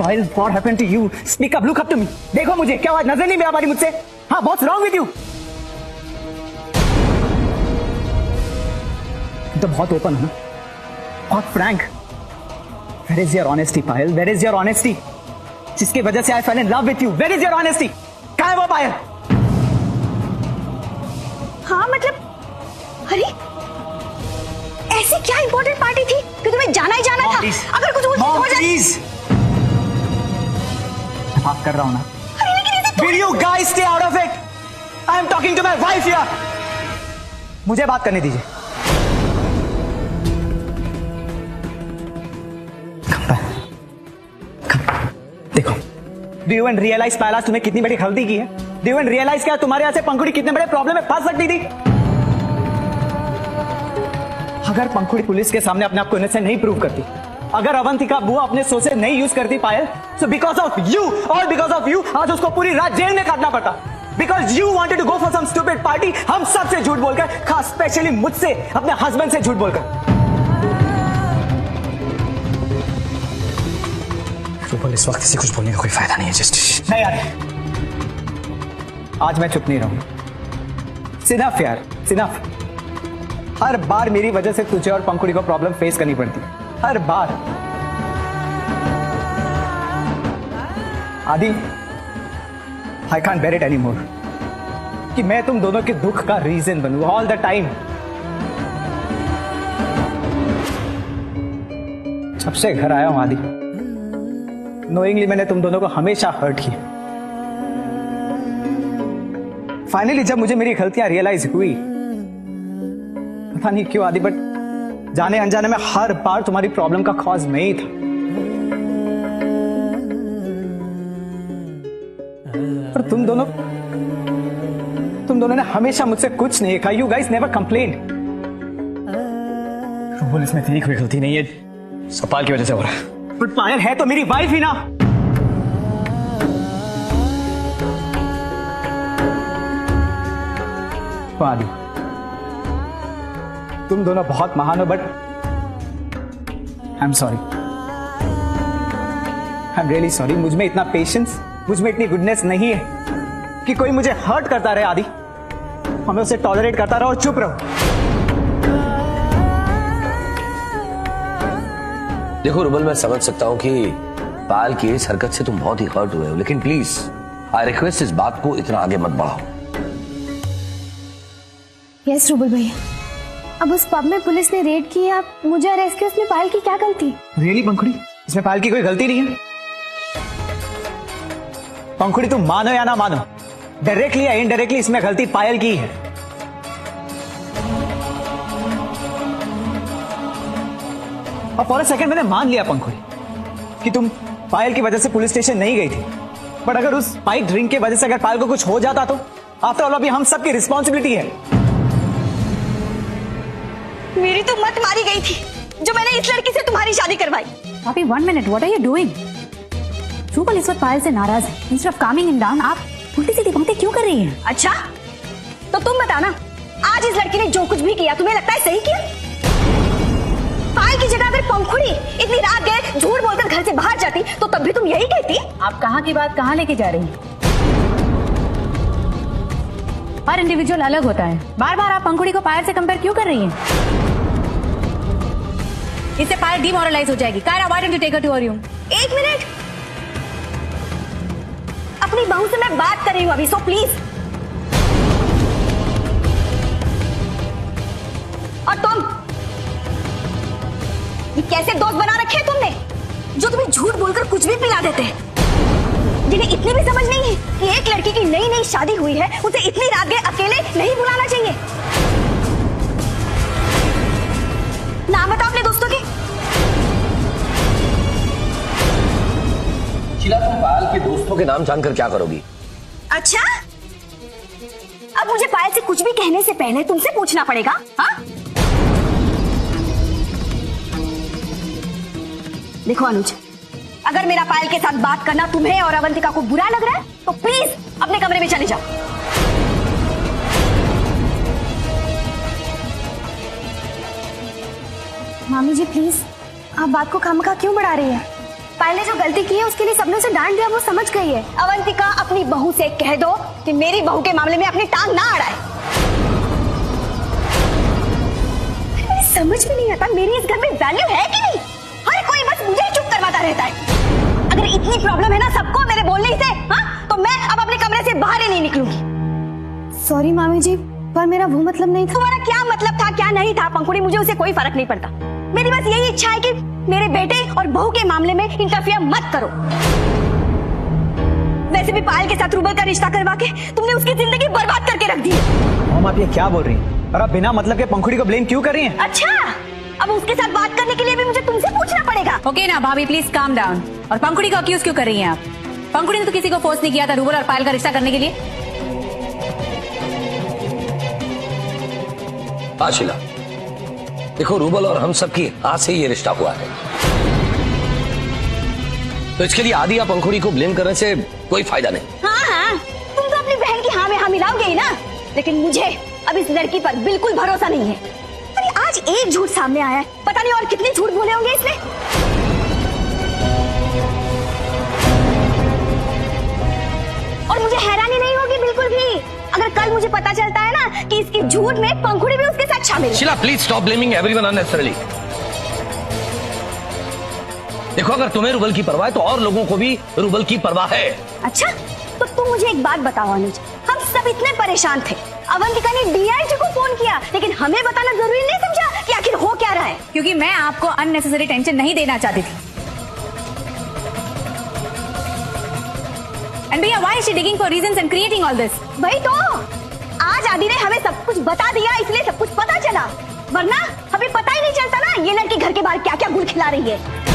Payal, what happened to you? Speak up, look up to me. देखो मुझे, क्या हुआ? नजर नहीं मिला पारी मुझसे? हाँ, what's wrong with you? तो बहुत ओपन हो ना, बहुत Frank. Where is your honesty, Payal? Where is your honesty? जिसकी वजह से I fell in love with you. Where is your honesty? कहाँ है वो पायल? हाँ मतलब, अरे ऐसी क्या इंपॉर्टेंट पार्टी थी कि तुम्हें जाना ही जाना था? अगर कुछ हो जाए, प्लीज. बात कर रहा हूँ ना. Will you guys stay out of it? I am talking to my wife here. मुझे बात करने दीजिए. देखो, Do you even realize पायला तुम्हें कितनी बड़ी गलती की है? Do you even realize क्या तुम्हारे यहाँ से पंखुड़ी कितने बड़े प्रॉब्लम में फंस सकती थी? अगर पंखुड़ी पुलिस के सामने अपने आप को इनोसेंट नहीं प्रूव करती, अगर अवंतिका बुआ अपने सोचे नहीं यूज करती पायल, so because of you, all because of you, आज उसको पूरी रात जेल में काटना पड़ता. Because you wanted to go for some stupid party, हम सबसे झूठ बोलकर, खास स्पेशली मुझसे, अपने हस्बैंड से झूठ बोलकर. रूपल, इस वक्त से कुछ बोलने का कोई फायदा नहीं है. जस्ट नहीं यार, आज मैं चुप नहीं रहूंगा. सिनफ यार, सिनफ. हर बार मेरी वजह से तुझे और पंखुड़ी को प्रॉब्लम फेस करनी पड़ती है. हर बार. Aadi, I can't bear it any more कि मैं तुम दोनों के दुख का रीजन बनूं ऑल द टाइम. जब से घर आया हूं आदि, नोइंगली मैंने तुम दोनों को हमेशा हर्ट किया. फाइनली जब मुझे मेरी गलतियां रियलाइज हुई, पता नहीं क्यों आदि, बट जाने अनजाने में हर बार तुम्हारी प्रॉब्लम का कॉज मैं ही था. पर तुम दोनों ने हमेशा मुझसे कुछ नहीं कहा. You guys never complained. Rouble, इसमें तेरी कोई गलती नहीं है, सपाल की वजह से हो रहा है. बट पायल है तो मेरी वाइफ ही ना. आदि, तुम दोनों बहुत महान हो, but I am sorry. I am really sorry. मुझ में इतना पेशेंस, मुझ में इतनी गुडनेस नहीं है कि कोई मुझे हर्ट करता रहे आदि, हमें उसे टॉलरेट करता रहो और चुप रहो. देखो रुबल, मैं समझ सकता हूं कि पायल की इस हरकत से तुम बहुत ही हर्ट हुए हो, लेकिन प्लीज आई रिक्वेस्ट इस बात को इतना आगे मत बढ़ाओ. यस रूबल भैया, अब उस पब में पुलिस ने रेड की, आप मुझे अरेस्ट किया, उसमें पायल की क्या गलती? रियली पंखुड़ी, इसमें पायल की कोई गलती नहीं है. पंखुड़ी, तुम मानो या ना मानो, डायरेक्टली या इनडायरेक्टली इसमें गलती पायल की है. और फॉर अ सेकंड मैंने मान लिया पंखुड़ी कि तुम पायल की वजह से पुलिस स्टेशन नहीं गई थी. बट अगर उस स्पाइक ड्रिंक की वजह से अगर पायल को कुछ हो जाता तो आफ्टर ऑल अभी हम सबकी रिस्पॉन्सिबिलिटी है. मेरी तो मत मारी गई थी जो मैंने इस लड़की से तुम्हारी शादी करवाई. अभी 1 minute, what are you doing? Rubal इस वक्त पायल से नाराज है. Instead of calming him down, आप उल्टी सीधी बातें क्यों कर रही हैं? अच्छा, तो तुम बताना, आज इस लड़की ने जो कुछ भी किया तुम्हें लगता है सही किया? पायल की जगह अगर पंखुड़ी इतनी रात गए झूठ बोलकर घर से बाहर जाती तो तब भी तुम यही कहती? आप कहाँ की बात कहाँ लेके जा रही हैं? हर इंडिविजुअल अलग होता है. बार बार आप पंखुड़ी को पायल से कंपेयर क्यों कर रही हैं? इससे पायल डिमोरलाइज हो जाएगी. Kaira, why don't you take her to your room? 1 minute, अपनी बहू से मैं बात कर रही हूँ अभी, सो प्लीज. और तुम, ये कैसे दोस्त बना रखे हैं तुमने जो तुम्हें झूठ बोलकर कुछ भी पिला देते हैं, जिन्हें इतनी भी समझ नहीं है कि एक लड़की की नई नई शादी हुई है, उसे इतनी रात गए अकेले नहीं बुलाना चाहिए. नाम बताओ अपने दोस्तों के. शीला, तुम पायल के दोस्तों के नाम जानकर क्या करोगी? अच्छा, अब मुझे पायल से कुछ भी कहने से पहले तुमसे पूछना पड़ेगा? हाँ, देखो अनुज, अगर मेरा पायल के साथ बात करना तुम्हें और अवंतिका को बुरा लग रहा है तो प्लीज अपने कमरे में चले जाओ. मामी जी प्लीज, आप बात को खामखा क्यों बढ़ा रही हैं? पायल ने जो गलती की है उसके लिए सबने उसे डांट दिया, वो समझ गई है। अवंतिका, अपनी बहू से कह दो कि मेरी बहू के मामले में अपनी टांग ना अड़ाए। समझ में नहीं आता मेरी इस घर में वैल्यू है कि नहीं। हर कोई बस मुझे ही चुप करवाता रहता है। अगर इतनी प्रॉब्लम है ना सबको मेरे बोलने से, हाँ, तो मैं अब अपने कमरे से बाहर ही नहीं निकलूंगी। सॉरी मामी जी, पर मेरा वो मतलब नहीं था। तुम्हारा क्या मतलब था, क्या नहीं था पंखुड़ी, मुझे उसे कोई फर्क नहीं पड़ता। मेरी बस यही इच्छा है कि मेरे बेटे और बहू के मामले में इंटरफियर मत करो। वैसे भी पायल के साथ रूबल का रिश्ता करवा के तुमने उसकी जिंदगी बर्बाद करके रख दी है। मॉम, आप ये क्या बोल रही हैं? और आप बिना मतलब के पंखुड़ी को ब्लेम क्यों कर रही हैं? अच्छा, अब उसके साथ बात करने के लिए भी मुझे तुमसे पूछना पड़ेगा। ओके ना भाभी, प्लीज काम डाउन। और पंखुड़ी को अक्यूज क्यों कर रही हैं आप? पंखुड़ी ने तो किसी को फोर्स नहीं किया था रूबल और पायल का रिश्ता करने के लिए। हाँ शीला, देखो रूबल और हम सब की आज से ये रिश्ता हुआ है, तो इसके लिए आदि या पंखुड़ी को ब्लेम करने से कोई फायदा नहीं। हाँ हाँ, तुम तो अपनी बहन की हाँ में हाँ मिलाओगे ही ना, लेकिन मुझे अब इस लड़की पर बिल्कुल भरोसा नहीं है। अरे आज एक झूठ सामने आया है, पता नहीं और कितने झूठ बोले होंगे इसने। और मुझे हैरानी नहीं होगी बिल्कुल भी अगर कल मुझे पता चलता है ना कि इसकी झूठ में पंखुड़ी भी उसके साथ शामिल है। Sheela please stop blaming everyone unnecessarily. देखो अगर तुम्हें रूबल की परवाह है तो और लोगों को भी रूबल की परवाह है। अच्छा, तो तुम मुझे एक बात बताओ अनुज, हम सब इतने परेशान थे, अवंतिका ने डीआईजी को फोन किया, लेकिन हमें बताना जरूरी नहीं समझा कि आखिर हो क्या रहा है? क्योंकि मैं आपको अननेसेसरी टेंशन नहीं देना चाहती थी। एंड भैया, why is she digging for reasons and creating all this? वही तो, आज आदि ने हमें सब कुछ बता दिया, इसलिए सब कुछ पता चला, वरना हमें पता ही नहीं चलता ना ये लड़की घर के बाहर क्या क्या गुल खिला रही है।